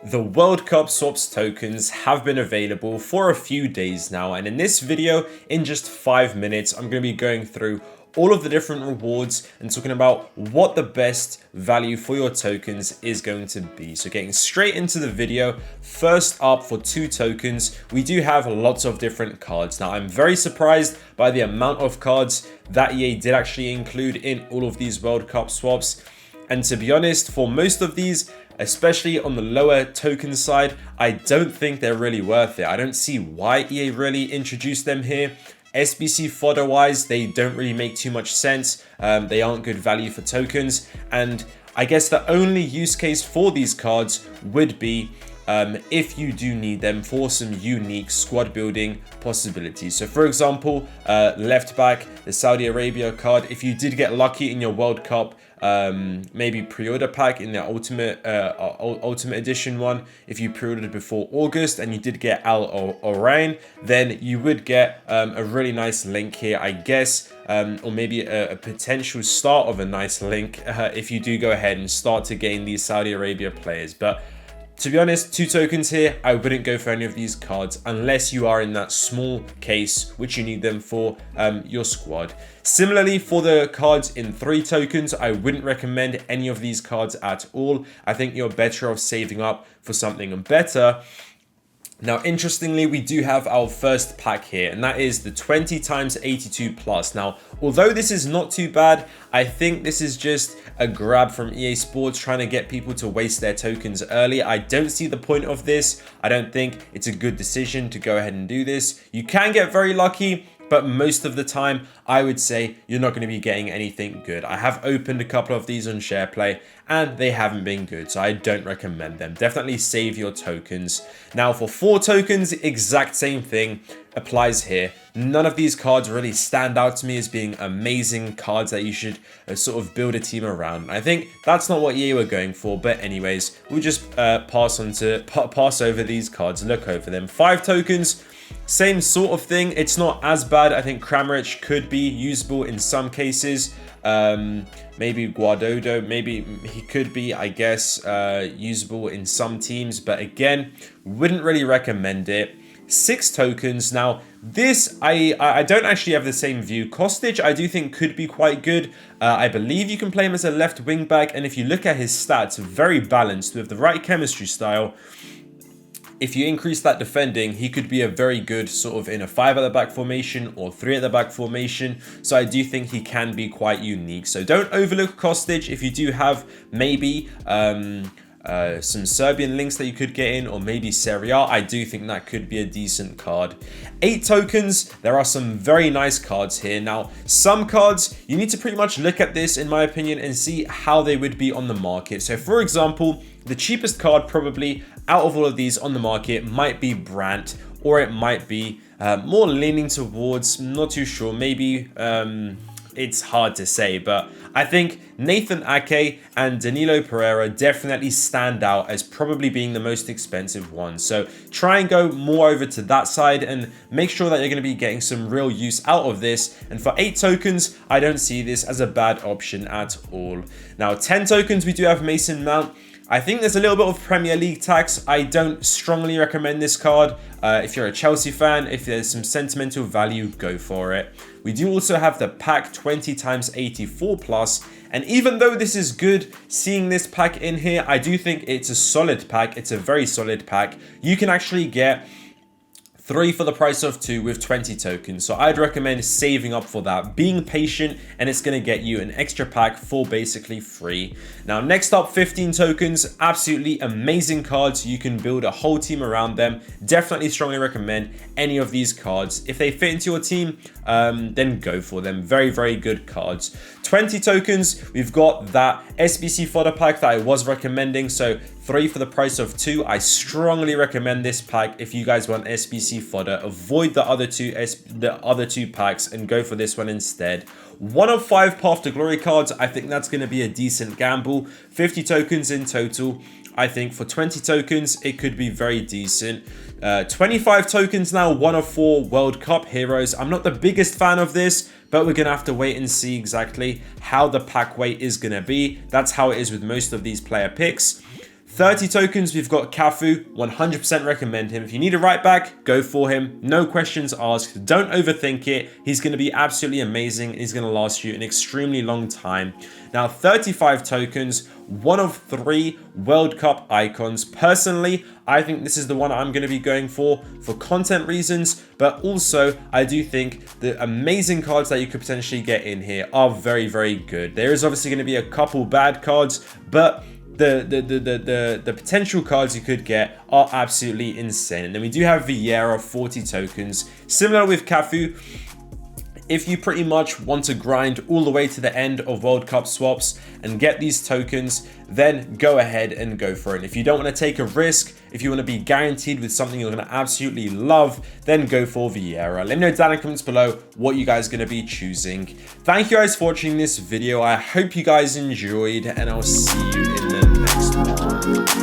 The World Cup swaps tokens have been available for a few days now, and in this video, in just 5 minutes, I'm going to be going through all of the different rewards and talking about what the best value for your tokens is going to be. So getting straight into the video, first up for 2 tokens, we do have lots of different cards. Now, I'm very surprised by the amount of cards that EA did actually include in all of these World Cup swaps. And to be honest, for most of these, especially on the lower token side, I don't think they're really worth it. I don't see why EA really introduced them here. SBC fodder wise, they don't really make too much sense. They aren't good value for tokens. And I guess the only use case for these cards would be if you do need them for some unique squad building possibilities. So for example, left back, the Saudi Arabia card, if you did get lucky in your World Cup maybe pre-order pack in the ultimate edition one, if you pre-ordered before August and you did get Al Orain, then you would get a really nice link here, I guess, or maybe a potential start of a nice link if you do go ahead and start to gain these Saudi Arabia players. But to be honest, 2 tokens here, I wouldn't go for any of these cards unless you are in that small case which you need them for your squad. Similarly, for the cards in 3 tokens, I wouldn't recommend any of these cards at all. I think you're better off saving up for something better. Now, interestingly, we do have our first pack here, and that is the 20 times 82 plus. Now, although this is not too bad, I think this is just a grab from EA Sports trying to get people to waste their tokens early. I don't see the point of this. I don't think it's a good decision to go ahead and do this. You can get very lucky, but most of the time, I would say you're not going to be getting anything good. I have opened a couple of these on SharePlay, and they haven't been good, so I don't recommend them. Definitely save your tokens. Now, for 4 tokens, exact same thing applies here. None of these cards really stand out to me as being amazing cards that you should sort of build a team around. I think that's not what EA were going for, but anyways, we'll just pass over these cards, look over them. 5 tokens. Same sort of thing. It's not as bad. I think Kramaric could be usable in some cases. Maybe Guardado, maybe he could be, I guess, usable in some teams. But again, wouldn't really recommend it. 6 tokens. Now, this, I don't actually have the same view. Kostic, I do think could be quite good. I believe you can play him as a left wing back. And if you look at his stats, very balanced with the right chemistry style. If you increase that defending, he could be a very good sort of in a 5 at the back formation or 3 at the back formation. So I do think he can be quite unique. So don't overlook Kostic. If you do have maybe some Serbian links that you could get in, or maybe Serie A, I do think that could be a decent card. 8 tokens, there are some very nice cards here. Now, some cards, you need to pretty much look at this, in my opinion, and see how they would be on the market. So for example, the cheapest card probably out of all of these on the market might be Brandt, or it might be more leaning towards, not too sure, maybe it's hard to say, but I think Nathan Ake and Danilo Pereira definitely stand out as probably being the most expensive ones. So try and go more over to that side and make sure that you're going to be getting some real use out of this. And for 8 tokens, I don't see this as a bad option at all. Now, 10 tokens, we do have Mason Mount. I think there's a little bit of Premier League tax. I don't strongly recommend this card. If you're a Chelsea fan, if there's some sentimental value, go for it. We do also have the pack 20 times 84 plus. And even though this is good, seeing this pack in here, I do think it's a solid pack. It's a very solid pack. You can actually get 3 for the price of 2 with 20 tokens. So I'd recommend saving up for that, being patient, and it's going to get you an extra pack for basically free. Now, next up, 15 tokens, absolutely amazing cards. You can build a whole team around them. Definitely strongly recommend any of these cards. If they fit into your team, then go for them. Very, very good cards. 20 tokens, we've got that SBC fodder pack that I was recommending. So 3 for the price of 2. I strongly recommend this pack if you guys want SBC fodder. Avoid the other two packs and go for this one instead. 1 of 5 Path to Glory cards. I think that's going to be a decent gamble. 50 tokens in total. I think for 20 tokens, it could be very decent. 25 tokens now, 1 of 4 World Cup heroes. I'm not the biggest fan of this, but we're going to have to wait and see exactly how the pack weight is going to be. That's how it is with most of these player picks. 30 tokens, we've got Cafu, 100% recommend him. If you need a right back, go for him. No questions asked. Don't overthink it. He's going to be absolutely amazing, and he's going to last you an extremely long time. Now, 35 tokens, one of 3 World Cup icons. Personally, I think this is the one I'm going to be going for content reasons, but also I do think the amazing cards that you could potentially get in here are very, very good. There is obviously going to be a couple bad cards, but the potential cards you could get are absolutely insane. And then we do have Vieira, 40 tokens. Similar with Cafu, if you pretty much want to grind all the way to the end of World Cup swaps and get these tokens, then go ahead and go for it. If you don't want to take a risk, if you want to be guaranteed with something you're going to absolutely love, then go for Vieira. Let me know down in the comments below what you guys are going to be choosing. Thank you guys for watching this video. I hope you guys enjoyed, and I'll see you in the next one.